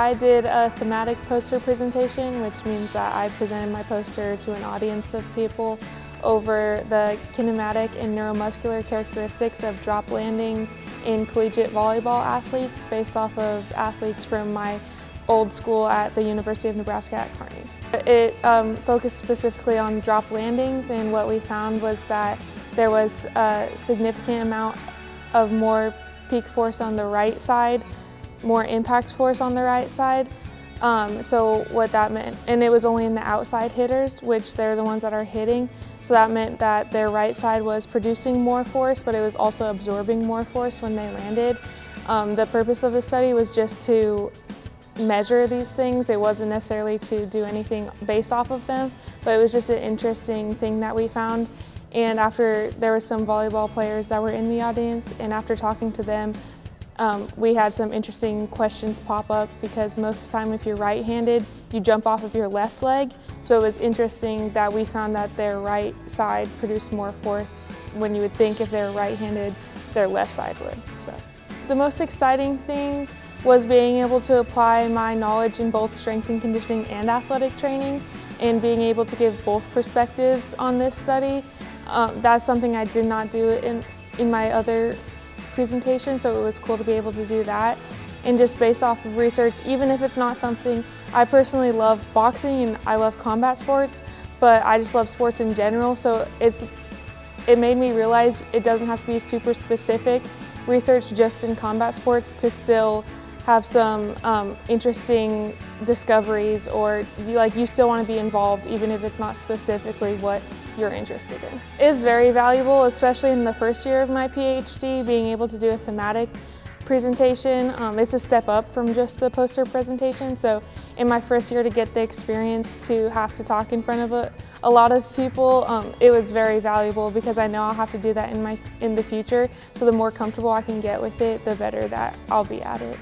I did a thematic poster presentation, which means that I presented my poster to an audience of people over the kinematic and neuromuscular characteristics of drop landings in collegiate volleyball athletes based off of athletes from my old school at the University of Nebraska at Kearney. It focused specifically on drop landings, and what we found was that there was a significant amount of more peak force on the right side, more impact force on the right side. So what that meant, and it was only in the outside hitters, which they're the ones that are hitting. So that meant that their right side was producing more force, but it was also absorbing more force when they landed. The purpose of the study was just to measure these things. It wasn't necessarily to do anything based off of them, but it was just an interesting thing that we found. And after, there were some volleyball players that were in the audience, and after talking to them, we had some interesting questions pop up, because most of the time if you're right-handed, you jump off of your left leg. So it was interesting that we found that their right side produced more force when you would think if they were right-handed, their left side would. So the most exciting thing was being able to apply my knowledge in both strength and conditioning and athletic training, and being able to give both perspectives on this study. That's something I did not do in my other presentation, so it was cool to be able to do that. And just based off of research, even if it's not something, I personally love boxing and I love combat sports, but I just love sports in general, so it made me realize it doesn't have to be super specific research just in combat sports to still have some interesting discoveries, or you still want to be involved even if it's not specifically what you're interested in. It is very valuable, especially in the first year of my PhD, being able to do a thematic presentation. It's a step up from just a poster presentation, so in my first year to get the experience to have to talk in front of a lot of people, it was very valuable, because I know I'll have to do that in the future, so the more comfortable I can get with it, the better that I'll be at it.